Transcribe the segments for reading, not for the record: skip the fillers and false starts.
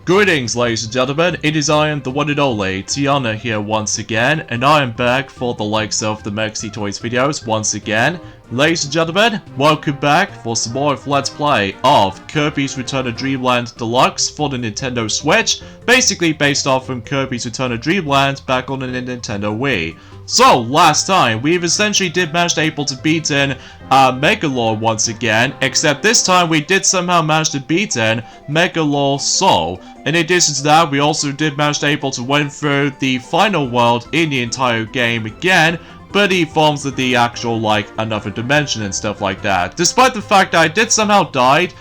Greetings, ladies and gentlemen, it is I am the one and only Tiana here once again, and I am back for the likes of the Mecha Toys videos once again. Ladies and gentlemen, welcome back for some more of Let's Play of Kirby's Return to Dreamland Deluxe for the Nintendo Switch, basically based off from Kirby's Return to Dreamland back on the Nintendo Wii. So, last time, we've essentially did manage to beat in Megalore once again, except this time we did somehow manage to beat in Megalore Soul. In addition to that, we also did manage to win through the final world in the entire game again, but he forms of the actual, another dimension and stuff like that. Despite the fact that I did somehow died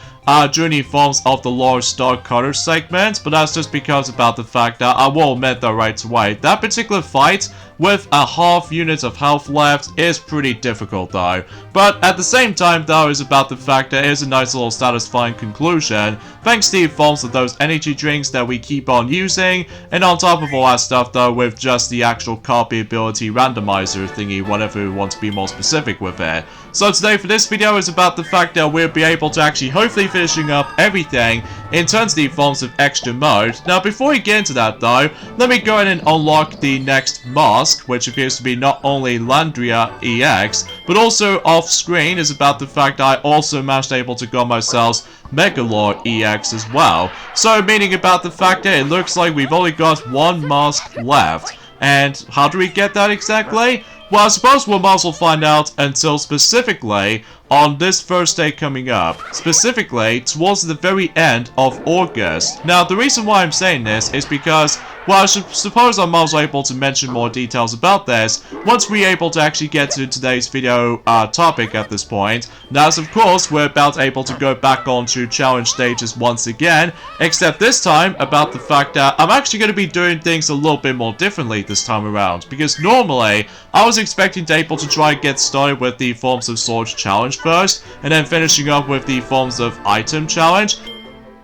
during the forms of the Lord Star Cutter segment, but that's just because about the fact that I will admit that right away. That particular fight with a half unit of health left is pretty difficult though. But at the same time though is about the fact that it is a nice little satisfying conclusion, thanks to the forms of those energy drinks that we keep on using, and on top of all that stuff though with just the actual copy ability randomizer thingy, whatever we want to be more specific with it. So today for this video is about the fact that we'll be able to actually hopefully finishing up everything in terms of the forms of extra mode. Now before we get into that though, let me go ahead and unlock the next mask, which appears to be not only Landria EX, but also off screen is about the fact that I also managed to go myself Megalore EX as well. So meaning about the fact that it looks like we've only got one mask left. And how do we get that exactly? Well, I suppose we'll also find out until specifically on this first day coming up, specifically towards the very end of August. Now, the reason why I'm saying this is because, well, I suppose I'm also able to mention more details about this once we're able to actually get to today's video topic at this point. Now, as of course, we're about able to go back onto challenge stages once again, except this time about the fact that I'm actually going to be doing things a little bit more differently this time around, because normally I was expecting to able to try and get started with the Forms of Swords challenge first, and then finishing up with the Forms of Item challenge.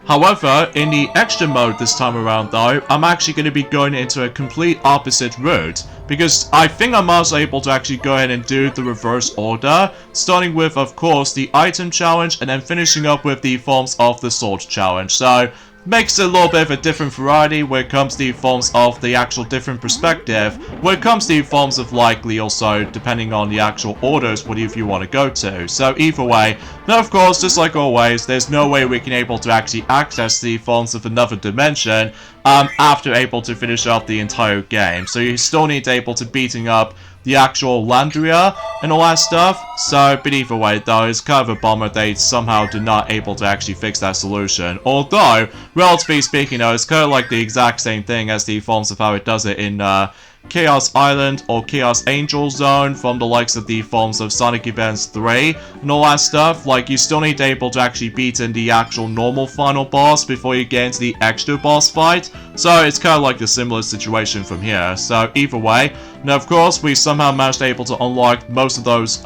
However, in the extra mode this time around though, I'm actually going to be going into a complete opposite route, because I think I'm also able to actually go ahead and do the reverse order, starting with, of course, the Item challenge, and then finishing up with the Forms of the Sword challenge. So, makes it a little bit of a different variety when it comes to the forms of the actual different perspective, when it comes to the forms of likely also depending on the actual orders what if you want to go to. So either way, now of course, just like always, there's no way we can able to actually access the forms of another dimension after able to finish up the entire game. So you still need to able to beating up the actual Landria and all that stuff. So, but either way though, it's kind of a bummer they somehow did not able to actually fix that solution. Although, relatively speaking though, it's kind of like the exact same thing as the forms of how it does it in Chaos Island or Chaos Angel Zone from the likes of the forms of Sonic Advance 3 and all that stuff. Like, you still need to able to actually beat in the actual normal final boss before you get into the extra boss fight. So it's kind of like the similar situation from here. So either way, now of course we somehow managed to able to unlock most of those,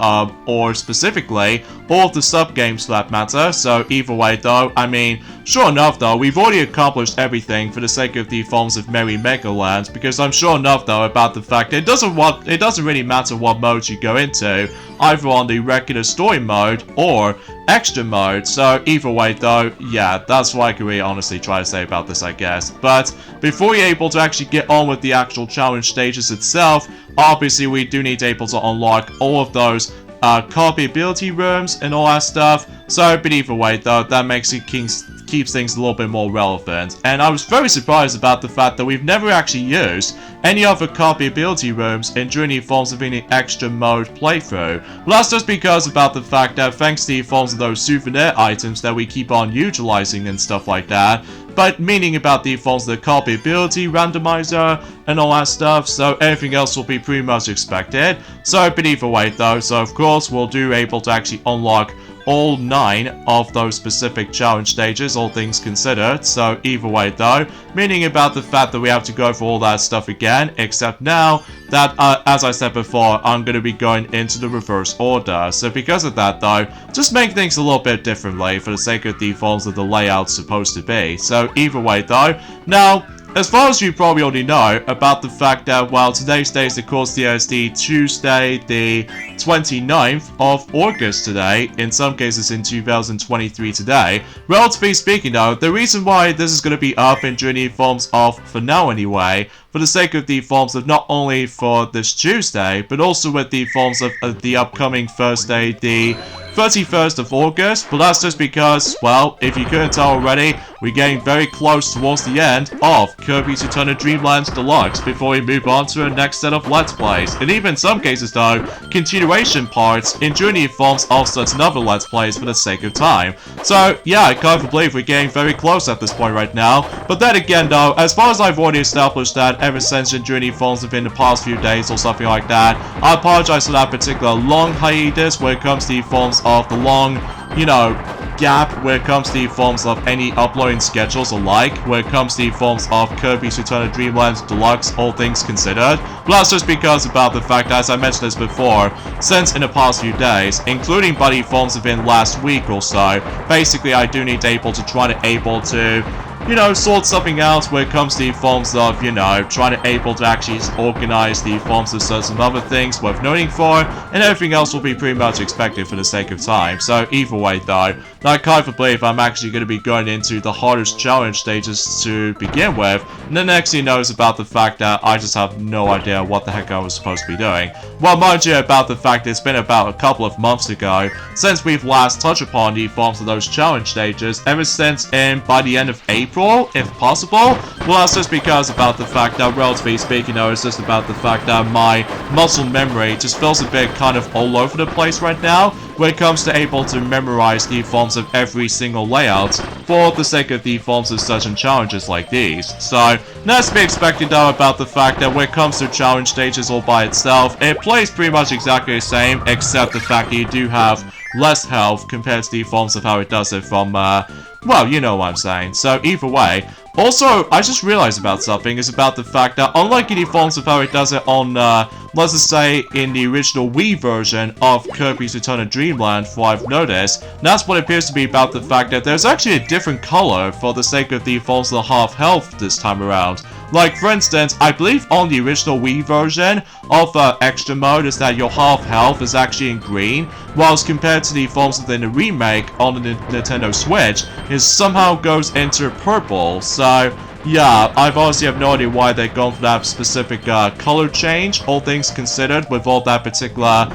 or specifically all of the sub-games for that matter. So either way though, I mean, sure enough though, we've already accomplished everything for the sake of the forms of Merry Megaland, because I'm sure enough though about the fact that it doesn't really matter what mode you go into, either on the regular story mode or extra mode. So either way though, yeah, that's what I can really honestly try to say about this, I guess. But before you're able to actually get on with the actual challenge stages itself, obviously we do need to able to unlock all of those copy ability rooms and all that stuff. So, but either way though, that makes it keeps things a little bit more relevant. And I was very surprised about the fact that we've never actually used any other copy ability rooms in during the forms of any extra mode playthrough. Well, that's just because about the fact that thanks to the forms of those souvenir items that we keep on utilizing and stuff like that, but meaning about the forms of the copy ability randomizer and all that stuff, so everything else will be pretty much expected. So, but either way though, so of course we'll do able to actually unlock all 9 of those specific challenge stages, all things considered. So either way though, meaning about the fact that we have to go for all that stuff again, except now that, as I said before, I'm going to be going into the reverse order. So because of that though, just make things a little bit differently for the sake of the forms of the layout's supposed to be. So either way though, now as far as you probably already know about the fact that, well, today's day is of course the Tuesday, the 29th of August today, in some cases in 2023 today. Relatively speaking though, the reason why this is going to be up in during the forms of, for now anyway, for the sake of the forms of not only for this Tuesday, but also with the forms of the upcoming Thursday, the 31st of August, but that's just because, well, if you couldn't tell already, we're getting very close towards the end of Kirby's Eternal Dreamlands Deluxe before we move on to our next set of Let's Plays, and even in some cases though, continuation parts in journey forms of such another Let's Plays for the sake of time. So yeah, I can't believe we're getting very close at this point right now, but then again though, as far as I've already established that ever since in journey forms within the past few days or something like that, I apologize for that particular long hiatus when it comes to the forms of the long, you know, gap when it comes to the forms of any uploading schedules alike, when it comes to the forms of Kirby's Eternal Dreamlands Deluxe, all things considered. But that's just because about the fact that, as I mentioned this before, since in the past few days, including buddy forms within last week or so, basically I do need able to you know, sort something out when it comes to the forms of, you know, trying to able to actually organize the forms of certain other things worth noting for, and everything else will be pretty much expected for the sake of time. So either way though, I can't believe I'm actually going to be going into the hardest challenge stages to begin with, and the next thing you know is about the fact that I just have no idea what the heck I was supposed to be doing. Well, mind you, about the fact it's been about a couple of months ago since we've last touched upon the forms of those challenge stages, ever since by the end of April, if possible. Well, that's just because about the fact that, relatively speaking though, it's just about the fact that my muscle memory just feels a bit kind of all over the place right now when it comes to able to memorize the forms of every single layout for the sake of the forms of certain challenges like these. So, that's to be expected though about the fact that when it comes to challenge stages all by itself, it plays pretty much exactly the same, except the fact that you do have less health compared to the forms of how it does it from, well, you know what I'm saying. So either way, also, I just realized about something, is about the fact that unlike the forms of how it does it on, let's just say, in the original Wii version of Kirby's Eternal Dreamland, for I've noticed, that's what it appears to be about the fact that there's actually a different color for the sake of the forms of the half health this time around. Like, for instance, I believe on the original Wii version of Extra Mode is that your half health is actually in green, whilst compared to the forms within the remake on the Nintendo Switch, it somehow goes into purple. So, yeah, I've honestly have no idea why they're going for that specific color change, all things considered, with all that particular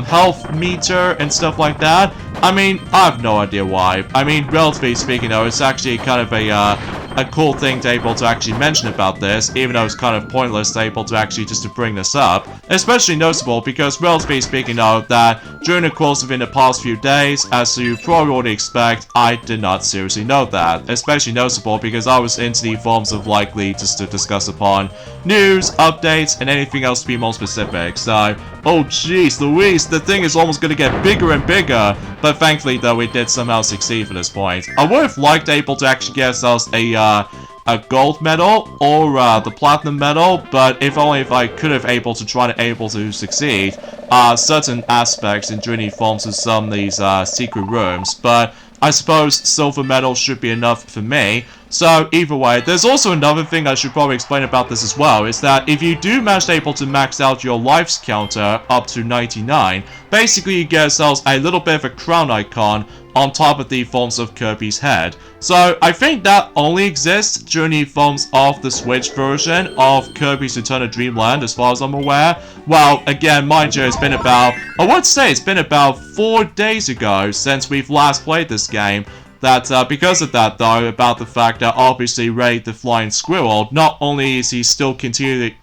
health meter and stuff like that. I mean, I have no idea why. I mean, relatively speaking though, it's actually kind of a cool thing to able to actually mention about this, even though it's kind of pointless to able to actually just to bring this up. Especially noticeable because, relatively speaking though, that during the course of in the past few days, as you probably already expect, I did not seriously know that. Especially noticeable because I was into the forms of likely just to discuss upon news, updates, and anything else to be more specific. So, oh jeez Louise, the thing is almost going to get bigger and bigger, but thankfully though we did somehow succeed for this point. I would have liked able to actually get ourselves a gold medal or the platinum medal, but if only if I could have able to succeed certain aspects in journey forms of some of these secret rooms, but I suppose silver medal should be enough for me. So either way, there's also another thing I should probably explain about this as well, is that if you do manage to max out your lives counter up to 99, basically you get yourselves a little bit of a crown icon on top of the forms of Kirby's head. So I think that only exists during the forms of the Switch version of Kirby's Eternal Dreamland, as far as I'm aware. Well, again, mind you, it's been about, I would say it's been about 4 days ago since we've last played this game. That, because of that, though, about the fact that obviously Ray the Flying Squirrel, not only is he still continuing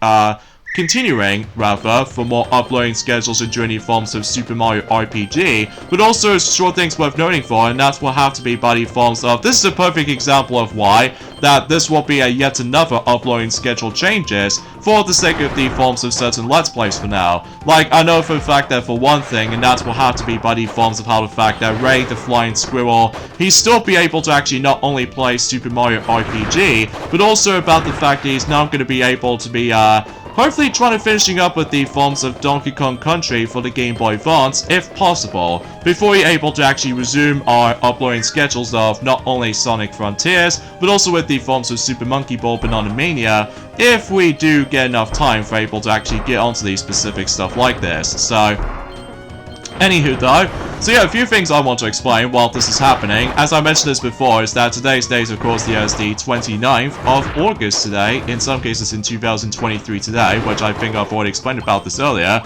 for more uploading schedules and journey forms of Super Mario RPG, but also short things worth noting for, and that's what have to be by the forms of, this is a perfect example of why, that this will be a yet another uploading schedule changes, for the sake of the forms of certain Let's Plays for now. Like, I know for a fact that for one thing, and that's what have to be by the forms of how the fact that Ray the Flying Squirrel, he still be able to actually not only play Super Mario RPG, but also about the fact that he's now going to be able to be, hopefully trying to finishing up with the forms of Donkey Kong Country for the Game Boy Advance, if possible, before we're able to actually resume our uploading schedules of not only Sonic Frontiers, but also with the forms of Super Monkey Ball Banana Mania, if we do get enough time for able to actually get onto these specific stuff like this. So, anywho though, so yeah, a few things I want to explain while this is happening. As I mentioned this before, is that today's date, of course, is the 29th of August today, in some cases in 2023 today, which I think I've already explained about this earlier.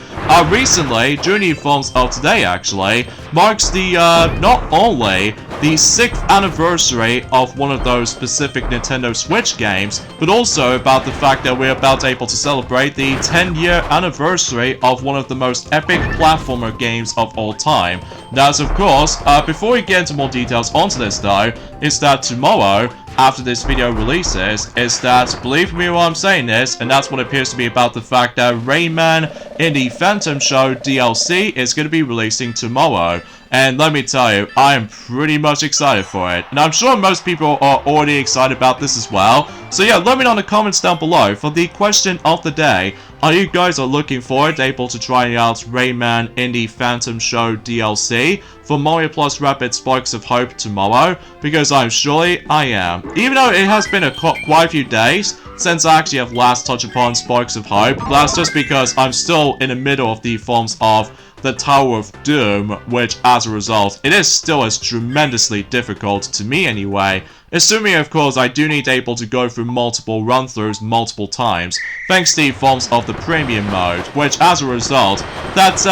Recently, during the forms of today actually, marks the, not only the 6th anniversary of one of those specific Nintendo Switch games, but also about the fact that we're about able to celebrate the 10-year anniversary of one of the most epic platformer games of all time. That's of course, before we get into more details onto this though, is that tomorrow, after this video releases, is that, believe me while I'm saying this, and that's what appears to be about the fact that Rayman in the Phantom Show DLC is going to be releasing tomorrow. And let me tell you, I am pretty much excited for it. And I'm sure most people are already excited about this as well. So yeah, let me know in the comments down below for the question of the day. Are you guys looking forward to able to try out Rayman in the Phantom Show DLC for Mario Plus Rapid Sparks of Hope tomorrow? Because I am. Even though it has been quite a few days since I actually have last touched upon Sparks of Hope, that's just because I'm still in the middle of the forms of the Tower of Doom, which as a result, it is still as tremendously difficult to me anyway. Assuming of course I do need able to go through multiple run-throughs multiple times, thanks to the forms of the premium mode, which as a result, that's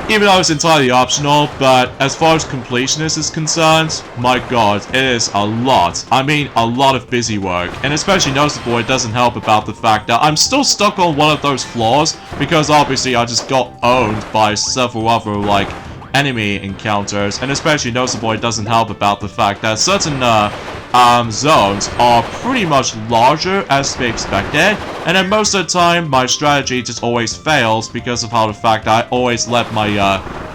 even though it's entirely optional, but as far as completionist is concerned, my god, it is a lot. I mean, a lot of busy work. And especially noticeable, it doesn't help about the fact that I'm still stuck on one of those floors, because obviously I just got owned by several other, like, enemy encounters. And especially noticeable, it doesn't help about the fact that certain, zones are pretty much larger as to be expected, and then most of the time my strategy just always fails because of how the fact that I always let my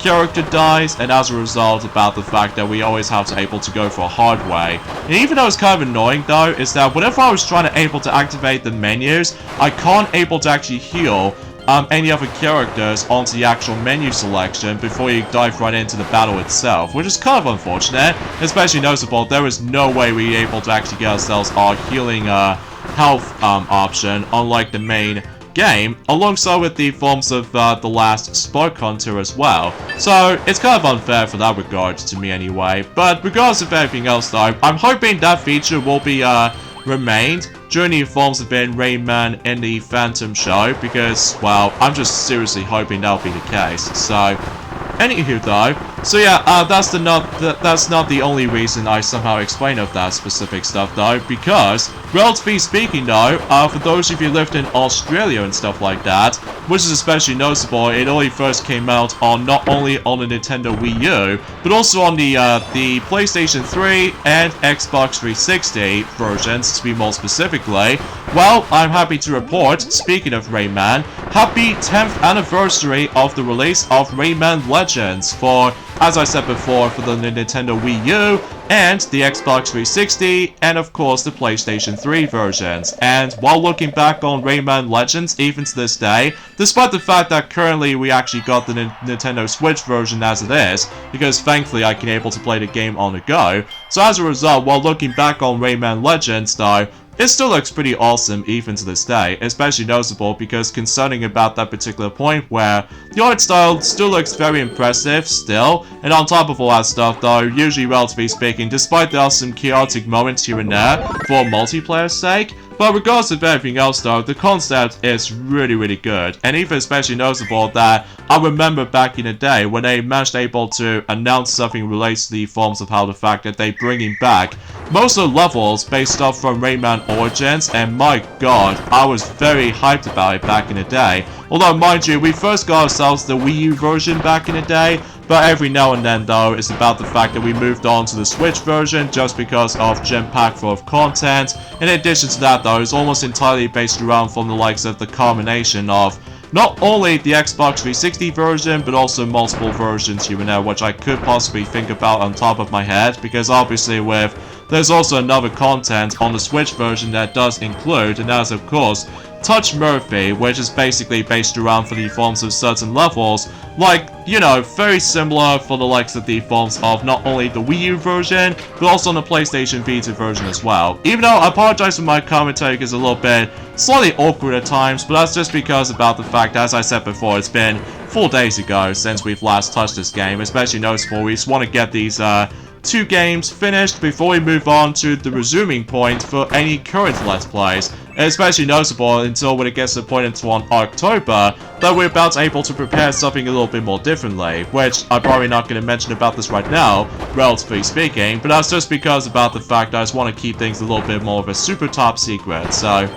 character dies, and as a result about the fact that we always have to able to go for a hard way. And even though it's kind of annoying though, is that whenever I was trying to able to activate the menus, I can't able to actually heal any other characters onto the actual menu selection before you dive right into the battle itself, which is kind of unfortunate, especially noticeable. There is no way we're able to actually get ourselves our healing health option, unlike the main game, alongside with the forms of the last Spark Hunter as well. So it's kind of unfair for that regard to me anyway, but regardless of everything else though, I'm hoping that feature will be remained during the forms of in Rayman in the Phantom Show, because, well, I'm just seriously hoping that'll be the case. So, anywho though, so yeah, that's not the only reason I somehow explain of that specific stuff though, because, relatively speaking though, for those of you who lived in Australia and stuff like that, which is especially noticeable, it only first came out on not only on the Nintendo Wii U, but also on the PlayStation 3 and Xbox 360 versions, to be more specifically. Well, I'm happy to report, speaking of Rayman, happy 10th anniversary of the release of Rayman Legends for, as I said before, for the Nintendo Wii U and the Xbox 360 and of course the PlayStation 3 versions. And while looking back on Rayman Legends even to this day, despite the fact that currently we actually got the Nintendo Switch version as it is, because thankfully I can able to play the game on the go, so as a result, while looking back on Rayman Legends though, it still looks pretty awesome even to this day, especially noticeable because concerning about that particular point where the art style still looks very impressive still, and on top of all that stuff though, usually relatively speaking, despite there are some chaotic moments here and there for multiplayer's sake, but regardless of everything else though, the concept is really good, and even especially noticeable that I remember back in the day when they managed able to announce something related to the forms of how the fact that they bringing back most of the levels based off from Rayman Origins, and my god, I was very hyped about it back in the day. Although mind you, we first got ourselves the Wii U version back in the day, but every now and then though, it's about the fact that we moved on to the Switch version just because of jam-packed full of content. In addition to that though, it's almost entirely based around from the likes of the combination of not only the Xbox 360 version, but also multiple versions here and there, which I could possibly think about on top of my head, because obviously with there's also another content on the Switch version that does include, and that's of course Touch Murphy, which is basically based around for the forms of certain levels, like, you know, very similar for the likes of the forms of not only the Wii U version, but also on the PlayStation Vita version as well. Even though I apologize for my commentary is a little bit slightly awkward at times, but that's just because about the fact, as I said before, it's been 4 days ago since we've last touched this game, especially noticeable. We just want to get these, 2 games finished before we move on to the resuming point for any current Let's Plays. Especially noticeable until when it gets to the point into October that we're about to able to prepare something a little bit more differently, which I'm probably not going to mention about this right now, relatively speaking, but that's just because about the fact that I just want to keep things a little bit more of a super top secret, so...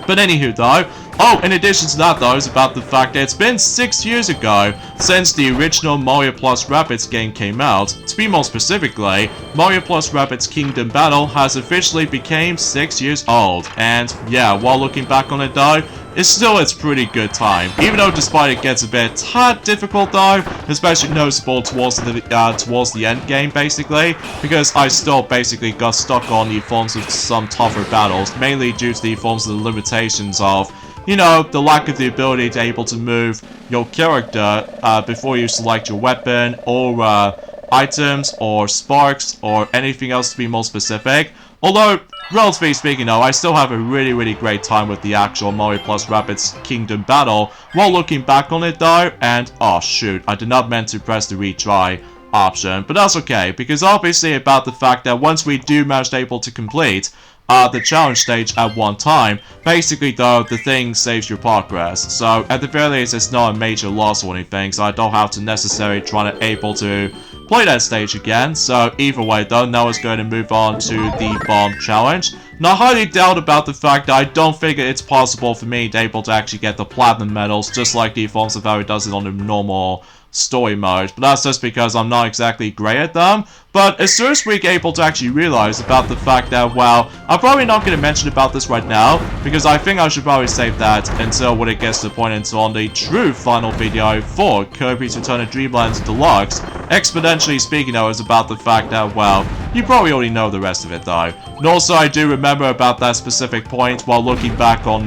But anywho though, oh, in addition to that though, is about the fact that it's been 6 years ago since the original Mario Plus Rabbids game came out. To be more specifically, Mario Plus Rabbids Kingdom Battle has officially became 6 years old. And yeah, while looking back on it though, it's pretty good time. Even though despite it gets a bit tad difficult though, especially noticeable towards the end game basically, because I still basically got stuck on the forms of some tougher battles, mainly due to the forms of the limitations of, you know, the lack of the ability to able to move your character before you select your weapon, or items, or sparks, or anything else to be more specific. Although, relatively speaking though, I still have a really great time with the actual Mario Plus Rabbids Kingdom Battle while looking back on it though, and oh shoot, I did not meant to press the retry option, but that's okay, because obviously about the fact that once we do manage to able to complete the challenge stage at one time, basically though, the thing saves your progress. So at the very least, it's not a major loss or anything, so I don't have to necessarily try to able to play that stage again. So either way though, now it's going to move on to the bomb challenge. Now I highly doubt about the fact that I don't figure it's possible for me to able to actually get the platinum medals, just like the forms of how it does it on the normal story mode, but that's just because I'm not exactly great at them. But as soon as we're able to actually realize about the fact that, well, I'm probably not going to mention about this right now, because I think I should probably save that until when it gets to the point until on the true final video for Kirby's Return to Dreamland Deluxe. Exponentially speaking though, is about the fact that, well, you probably already know the rest of it though. And also I do remember about that specific point while looking back on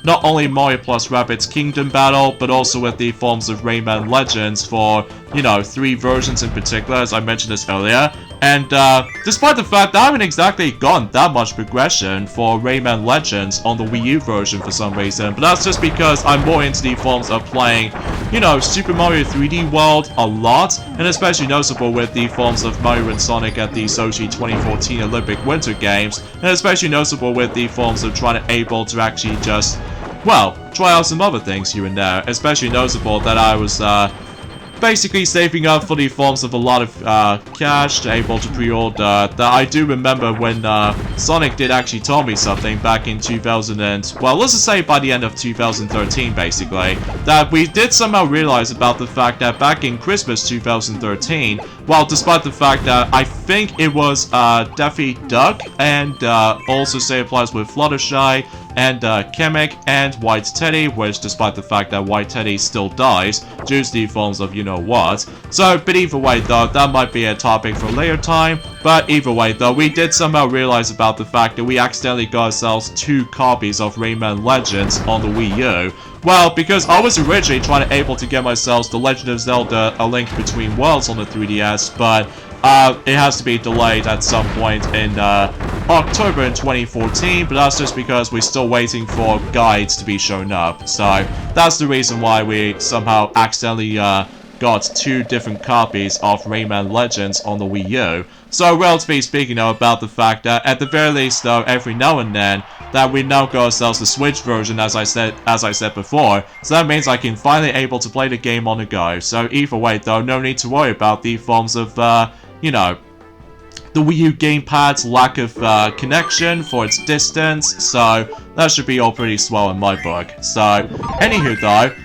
not only Mario Plus Rabbids Kingdom Battle, but also with the forms of Rayman Legends for, you know, 3 versions in particular, as I mentioned this earlier. And despite the fact that I haven't exactly gotten that much progression for Rayman Legends on the Wii U version for some reason, but that's just because I'm more into the forms of playing, you know, Super Mario 3D World a lot, and especially noticeable with the forms of Mario and Sonic at the Sochi 2014 Olympic Winter Games, and especially noticeable with the forms of trying to able to actually just, well, try out some other things here and there, especially noticeable that I was basically saving up for the forms of a lot of cash to able to pre-order. That I do remember when Sonic did actually tell me something back in 2000 and, well, let's just say by the end of 2013 basically, that we did somehow realize about the fact that back in Christmas 2013, well, despite the fact that I think it was Daffy Duck and also say applies with Fluttershy and Kamek and White Teddy, which despite the fact that White Teddy still dies due to the forms of you know what. So, but either way though, that might be a topic for a later time. But either way though, we did somehow realize about the fact that we accidentally got ourselves 2 copies of Rayman Legends on the Wii U. Well, because I was originally trying to able to get myself The Legend of Zelda A Link Between Worlds on the 3DS, but it has to be delayed at some point in October in 2014, but that's just because we're still waiting for guides to be shown up. So that's the reason why we somehow accidentally got 2 different copies of Rayman Legends on the Wii U. So relatively speaking though, about the fact that at the very least though, every now and then, that we now got ourselves the Switch version as I said before, so that means I can finally able to play the game on the go. So either way though, no need to worry about the forms of you know, the Wii U gamepad's lack of connection for its distance, so that should be all pretty swell in my book. So, anywho though,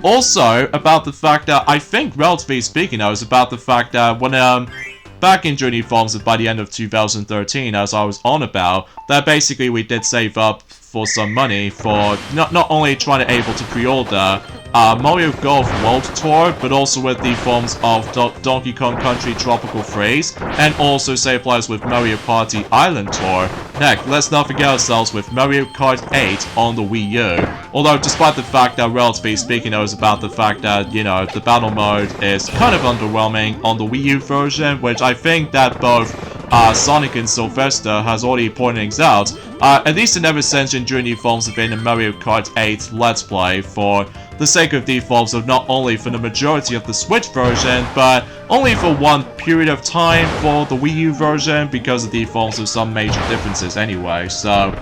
also about the fact that I think, relatively speaking, I was about the fact that when back in Journey Forms by the end of 2013, as I was on about, that basically we did save up for some money for not only trying to able to pre-order Mario Golf World Tour, but also with the forms of Donkey Kong Country Tropical Freeze, and also save players with Mario Party Island Tour. Heck, let's not forget ourselves with Mario Kart 8 on the Wii U. Although, despite the fact that, relatively speaking, it was about the fact that, you know, the battle mode is kind of underwhelming on the Wii U version, which I think that both Sonic and Sylvester has already pointed out, at least in ever since during the forms of in a Mario Kart 8 Let's Play, for the sake of the forms of not only for the majority of the Switch version, but only for one period of time for the Wii U version, because of the forms of some major differences anyway, so...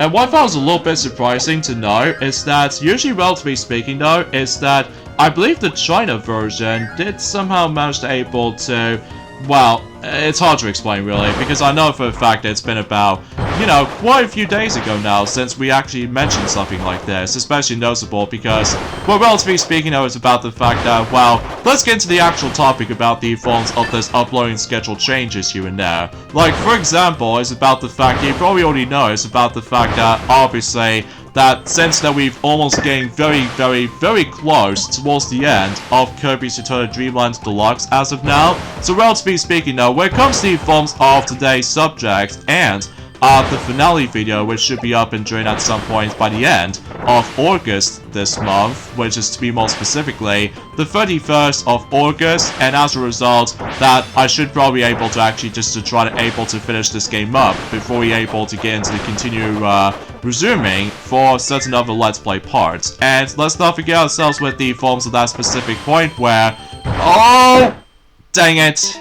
And what I thought was a little bit surprising to know is that, usually relatively speaking though, is that I believe the China version did somehow manage to able to, well, it's hard to explain really, because I know for a fact that it's been about, you know, quite a few days ago now since we actually mentioned something like this, especially noticeable because, well, relatively speaking though, it's about the fact that, well, let's get into the actual topic about the forms of this uploading schedule changes here and there. Like, for example, it's about the fact that you probably already know, it's about the fact that, obviously, that since that we've almost getting very close towards the end of Kirby's Return to Dreamland Deluxe as of now. So relatively speaking though, when it comes to the forms of today's subject and the finale video, which should be up and during at some point by the end of August this month, which is to be more specifically the 31st of August, and as a result that I should probably be able to actually just to try to able to finish this game up before we're able to get into the continue resuming for certain other Let's Play parts. And let's not forget ourselves with the forms of that specific point where, oh, dang it.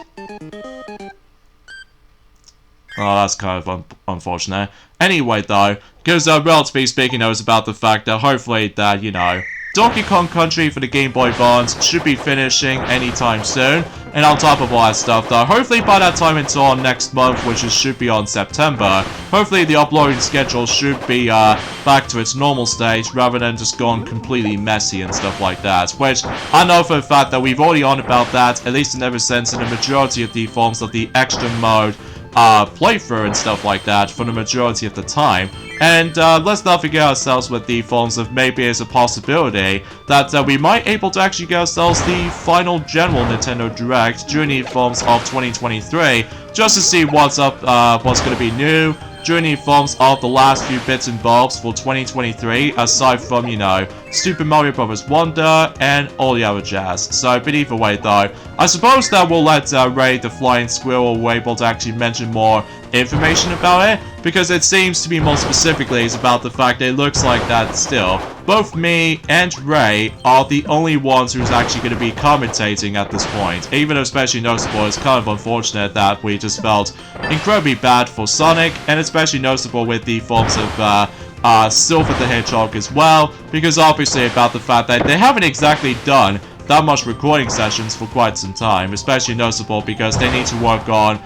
Oh, that's kind of unfortunate. Anyway, though, because relatively speaking, it was about the fact that hopefully that, you know, Donkey Kong Country for the Game Boy Advance should be finishing anytime soon. And on top of all that stuff, though, hopefully by that time until next month, which should be on September, hopefully the uploading schedule should be back to its normal stage rather than just going completely messy and stuff like that. Which I know for a fact that we've already on about that, at least in ever since in the majority of the forms of the extra mode playthrough and stuff like that for the majority of the time. And let's not forget ourselves with the forms of maybe as a possibility that we might able to actually get ourselves the final general Nintendo Direct during the forms of 2023, just to see what's up, what's going to be new during the forms of the last few bits and bobs for 2023, aside from, you know, Super Mario Bros. Wonder and all the other jazz. So, but either way though, I suppose that we'll let Ray the Flying Squirrel be able to actually mention more information about it, because it seems to be more specifically is about the fact that it looks like that still, both me and Ray are the only ones who's actually going to be commentating at this point. Even especially noticeable, it's kind of unfortunate that we just felt incredibly bad for Sonic, and especially noticeable with the forms of Silver the Hedgehog as well, because obviously about the fact that they haven't exactly done that much recording sessions for quite some time, especially noticeable because they need to work on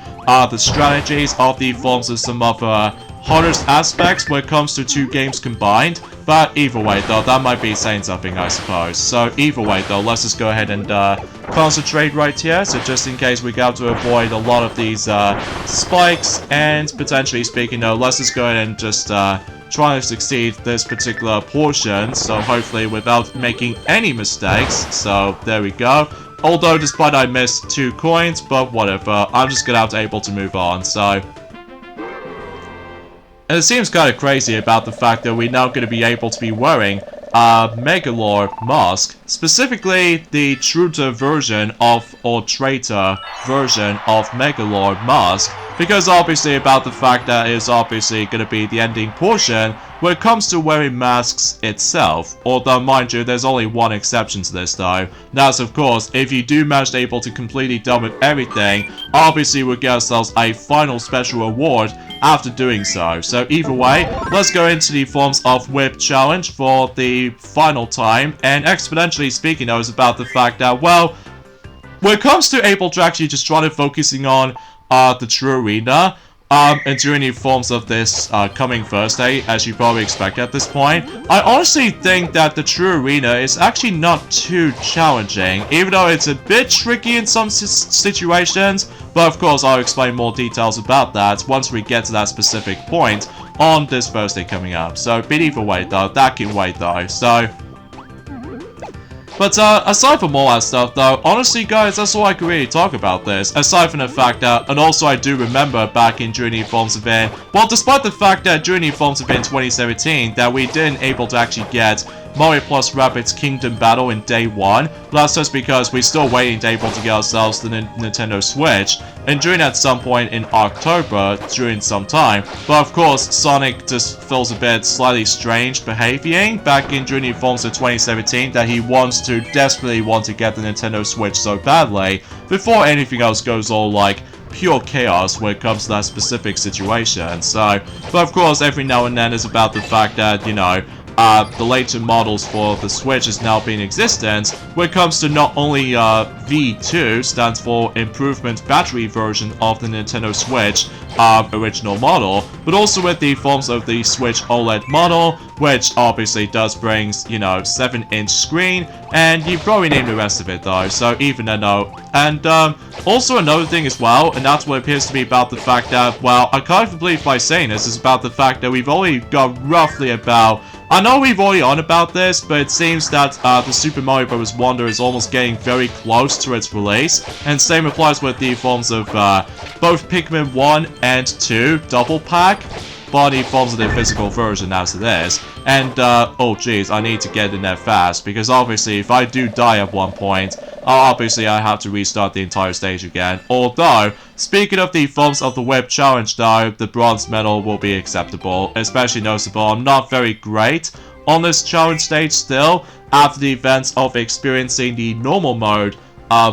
the strategies of the forms of some other hardest aspects when it comes to two games combined. But either way though, that might be saying something, I suppose. So either way though, let's just go ahead and concentrate right here, so just in case we got to avoid a lot of these spikes, and potentially speaking though, let's just go ahead and just try to succeed this particular portion, so hopefully without making any mistakes. So there we go. Although despite I missed 2 coins, but whatever, I'm just gonna have to able to move on. So, and it seems kind of crazy about the fact that we're now going to be able to be wearing a Megalord mask, specifically the traitor version of, or traitor version of Megalord mask, because obviously about the fact that it's obviously going to be the ending portion when it comes to wearing masks itself. Although mind you, there's only one exception to this though. That's of course, if you do manage to able to completely done with everything, obviously we'll get ourselves a final special award after doing so. So either way, let's go into the forms of whip challenge for the final time, and exponentially speaking though is about the fact that, well, when it comes to able to actually just try to focusing on the true arena, and during the forms of this coming Thursday, as you probably expect at this point, I honestly think that the true arena is actually not too challenging, even though it's a bit tricky in some situations, but of course I'll explain more details about that once we get to that specific point on this Thursday coming up. So, but either way though, that can wait though. So, But aside from all that stuff though, honestly guys, that's all I can really talk about this. Aside from the fact that, and also I do remember back in during the Forms event, well, despite the fact that during the Forms event 2017 that we didn't able to actually get Mario plus Rabbids Kingdom Battle in day 1, but that's just because we're still waiting to able to get ourselves the Nintendo Switch, and during at some point in October, during some time. But of course, Sonic just feels a bit slightly strange behaving back in during the Forms of 2017 that he wants to desperately want to get the Nintendo Switch so badly before anything else goes all like pure chaos when it comes to that specific situation. So, but of course, every now and then is about the fact that, you know, the later models for the Switch is now being in existence when it comes to not only V2 stands for Improvement Battery version of the Nintendo Switch original model, but also with the forms of the Switch OLED model, which obviously does brings, you know, 7-inch screen, and you probably name the rest of it though, so even a no. And also another thing as well, and that's what appears to be about the fact that, well, I can't believe by saying this, is about the fact that we've only got roughly about, I know we've already on about this, but it seems that the Super Mario Bros. Wonder is almost getting very close to its release, and same applies with the forms of both Pikmin 1 and 2 double pack, body forms of the physical version as it is. And oh geez, I need to get in there fast, because obviously if I do die at one point, obviously I have to restart the entire stage again. Although, speaking of the forms of the Web Challenge though, the bronze medal will be acceptable, especially noticeable. I'm not very great on this challenge stage still, after the events of experiencing the normal mode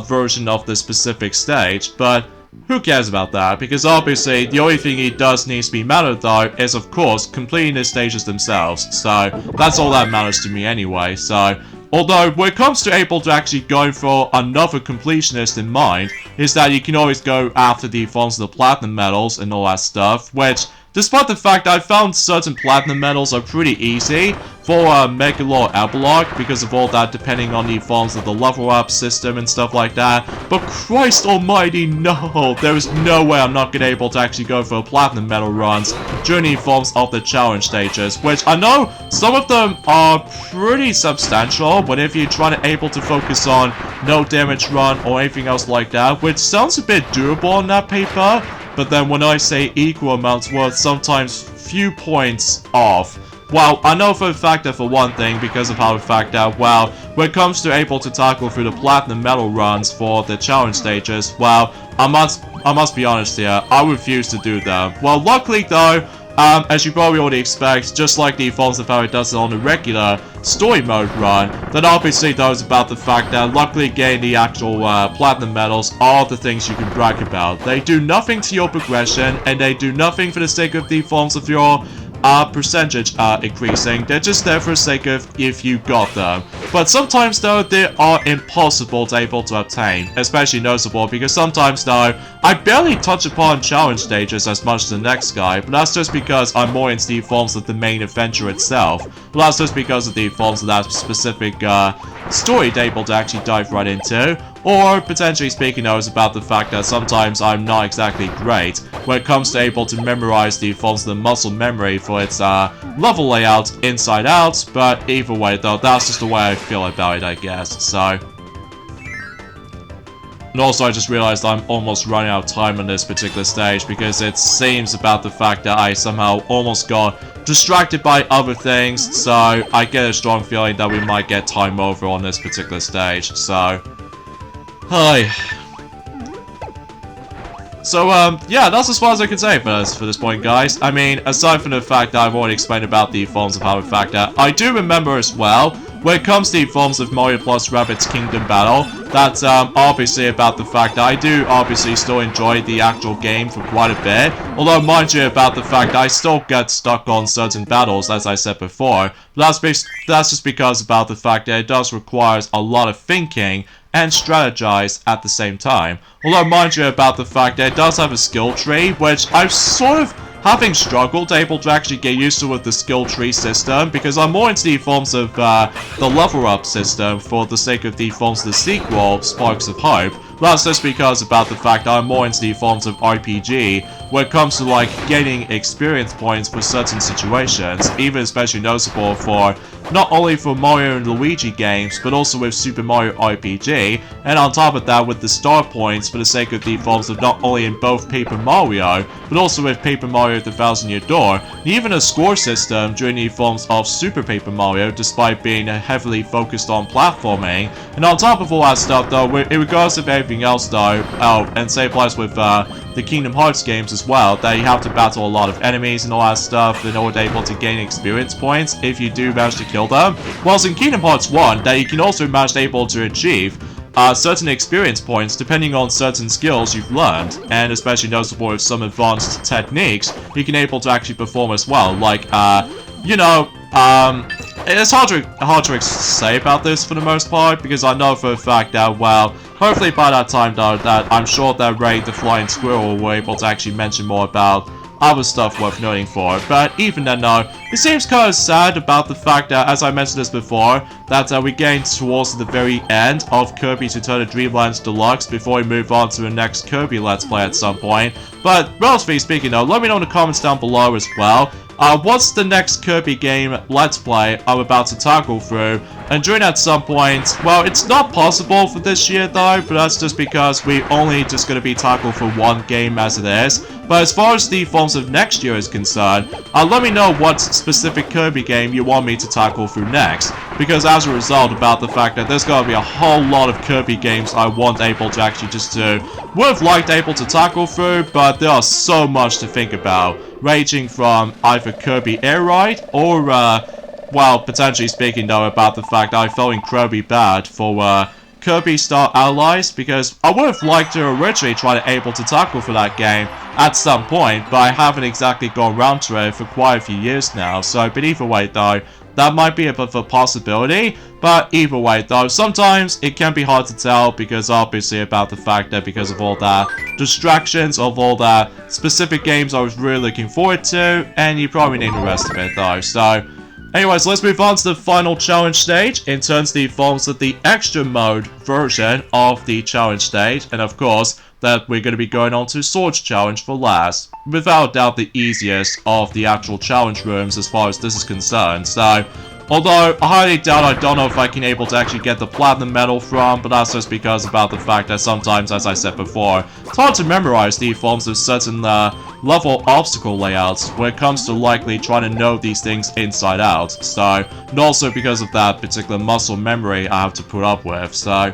version of the specific stage, but who cares about that, because obviously the only thing it does needs to be mattered though is of course completing the stages themselves, so that's all that matters to me anyway. So although when it comes to able to actually going for another completionist in mind, is that you can always go after the forms of the platinum medals and all that stuff, which despite the fact I found certain platinum medals are pretty easy for Mega Law Epilogue because of all that depending on the forms of the level up system and stuff like that, but Christ almighty no, there is no way I'm not gonna able to actually go for platinum medal runs during the forms of the challenge stages, which I know some of them are pretty substantial, but if you're trying to able to focus on no damage run or anything else like that, which sounds a bit doable on that paper, but then when I say equal amounts worth sometimes few points off. Well, I know for a fact that for one thing, because of how the fact that, well, when it comes to able to tackle through the platinum medal runs for the challenge stages, well, I must be honest here, I refuse to do them. Well, luckily though, as you probably already expect, just like the forms of how it does it on the regular story mode run, then obviously those about the fact that luckily getting the actual platinum medals are the things you can brag about. They do nothing to your progression, and they do nothing for the sake of the forms of your percentage increasing. They're just there for the sake of if you got them. But sometimes though, they are impossible to able to obtain, especially noticeable because sometimes though, I barely touch upon challenge stages as much as the next guy, but that's just because I'm more into the forms of the main adventure itself. But that's just because of the forms of that specific story to able to actually dive right into. Or, potentially speaking though, is about the fact that sometimes I'm not exactly great when it comes to able to memorize the forms of the muscle memory for its level layout inside out, but either way though, that's just the way I feel about it, I guess, so. And also I just realized I'm almost running out of time on this particular stage because it seems about the fact that I somehow almost got distracted by other things, so I get a strong feeling that we might get time over on this particular stage, so. Hi. So, yeah, that's as far as I can say for this point, guys. I mean, aside from the fact that I've already explained about the forms of how the fact that I do remember as well, when it comes to the forms of Mario plus Rabbids Kingdom Battle, that's obviously about the fact that I do obviously still enjoy the actual game for quite a bit. Although, mind you, about the fact that I still get stuck on certain battles, as I said before. But that's just because about the fact that it does require a lot of thinking and strategize at the same time. Although mind you about the fact that it does have a skill tree, which I've sort of having struggled able to actually get used to with the skill tree system, because I'm more into the forms of the level up system for the sake of the forms of the sequel, Sparks of Hope, That's just because about the fact that I'm more into the forms of RPG when it comes to like gaining experience points for certain situations, even especially noticeable for not only for Mario and Luigi games, but also with Super Mario RPG, and on top of that with the star points for the sake of the forms of not only in both Paper Mario, but also with Paper Mario The Thousand Year Door, and even a score system during the forms of Super Paper Mario, despite being heavily focused on platforming. And on top of all that stuff though, in regards of everything else though, and same applies with the Kingdom Hearts games as well, that you have to battle a lot of enemies and all that stuff in order able to gain experience points if you do manage to kill them. Whilst in Kingdom Hearts 1, that you can also manage able to achieve certain experience points depending on certain skills you've learned, and especially noticeable with some advanced techniques you can able to actually perform as well, like, you know, it's hard to say about this for the most part, because I know for a fact that, well, hopefully by that time though, that I'm sure that Ray the Flying Squirrel will be able to actually mention more about other stuff worth noting for. But even then though, it seems kind of sad about the fact that, as I mentioned this before, that we getting towards the very end of Kirby to Return to Dreamland Deluxe before we move on to the next Kirby Let's Play at some point. But relatively speaking though, let me know in the comments down below as well. What's the next Kirby game Let's Play I'm about to tackle through? And during at some point, well, it's not possible for this year though, but that's just because we only just going to be tackled for one game as it is. But as far as the forms of next year is concerned, let me know what specific Kirby game you want me to tackle through next. Because as a result about the fact that there's going to be a whole lot of Kirby games I want able to actually just to, would have liked able to tackle through, but there are so much to think about. Ranging from either Kirby Air Ride or, well, potentially speaking though about the fact I felt incredibly bad for, Kirby Star Allies, because I would have liked to originally try to able to tackle for that game at some point, but I haven't exactly gone around to it for quite a few years now, so but either way though, that might be a bit of a possibility. But either way though, sometimes it can be hard to tell, because obviously about the fact that because of all that distractions of all that specific games I was really looking forward to, and you probably need the rest of it though. So anyways, let's move on to the final challenge stage in terms of the forms of the extra mode version of the challenge stage, and of course that we're going to be going on to Swords Challenge for last. Without doubt the easiest of the actual challenge rooms as far as this is concerned. So although I highly doubt, I don't know if I can able to actually get the platinum medal from, but that's just because about the fact that sometimes, as I said before, it's hard to memorize the forms of certain level obstacle layouts when it comes to likely trying to know these things inside out. So, and also because of that particular muscle memory I have to put up with, so.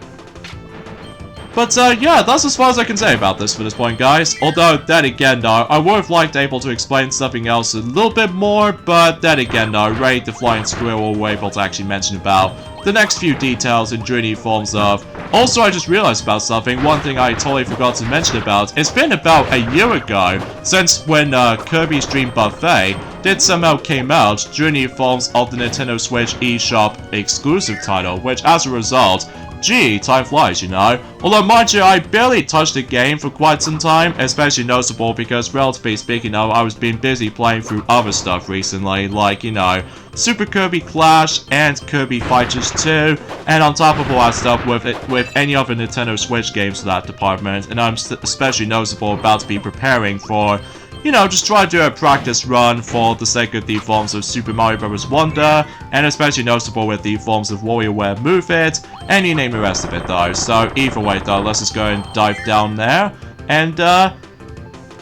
But yeah, that's as far as I can say about this for this point, guys. Although, then again though, I would have liked able to explain something else a little bit more, but then again though, Ray the Flying Squirrel were able to actually mention about the next few details in journey forms of. Also, I just realized about something, one thing I totally forgot to mention about. It's been about a year ago since when Kirby's Dream Buffet did somehow came out during the forms of the Nintendo Switch eShop exclusive title, which as a result, gee, time flies, you know. Although, mind you, I barely touched the game for quite some time, especially noticeable because, relatively speaking, I was being busy playing through other stuff recently, like, you know, Super Kirby Clash and Kirby Fighters 2, and on top of all that stuff with any other Nintendo Switch games for that department, and I'm especially noticeable about to be preparing for, you know, just try to do a practice run for the sake of the forms of Super Mario Bros. Wonder, and especially noticeable with the forms of WarioWare Move It, and you name the rest of it though. So either way though, let's just go and dive down there, and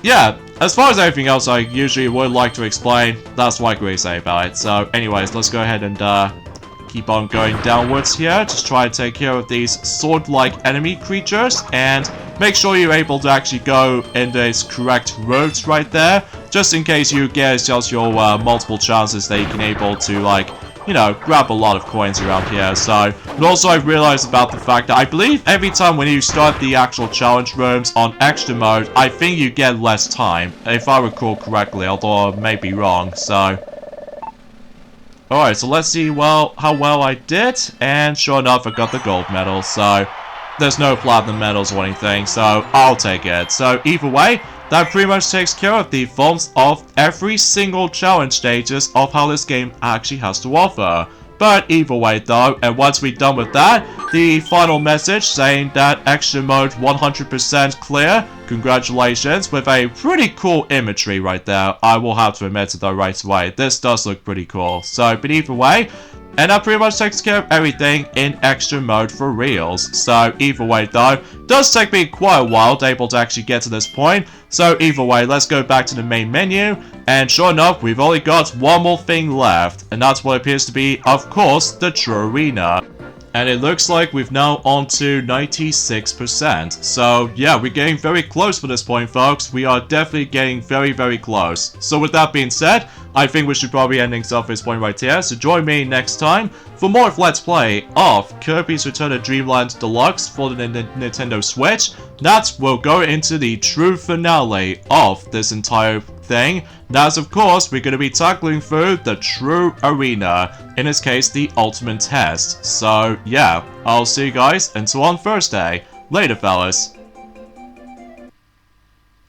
yeah, as far as everything else I usually would like to explain, that's what I can really say about it. So anyways, let's go ahead and keep on going downwards here, just try to take care of these sword-like enemy creatures, and make sure you're able to actually go in these correct roads right there, just in case you get just your multiple chances that you can able to, like, you know, grab a lot of coins around here. So, and also I've realized about the fact that I believe every time when you start the actual challenge rooms on extra mode, I think you get less time, if I recall correctly, although I may be wrong, so. Alright, so let's see how well I did, and sure enough I got the gold medal, so there's no platinum medals or anything, so I'll take it. So either way, that pretty much takes care of the forms of every single challenge stages of how this game actually has to offer. But either way though, and once we're done with that, the final message saying that extra mode 100% clear. Congratulations, with a pretty cool imagery right there. I will have to admit it though right away. This does look pretty cool. So, but either way, and that pretty much takes care of everything in extra mode for reals. So either way though, does take me quite a while to able to actually get to this point. So either way, let's go back to the main menu. And sure enough, we've only got one more thing left. And that's what appears to be, of course, the true arena. And it looks like we've now on to 96%. So yeah, we're getting very close for this point, folks. We are definitely getting very, very close. So with that being said, I think we should probably end things off this point right here. So join me next time for more of Let's Play of Kirby's Return to Dreamland Deluxe for the Nintendo Switch. That will go into the true finale of this entire thing. That's of course, we're going to be tackling through the true arena. In this case, the ultimate test. So yeah, I'll see you guys until on Thursday. Later, fellas.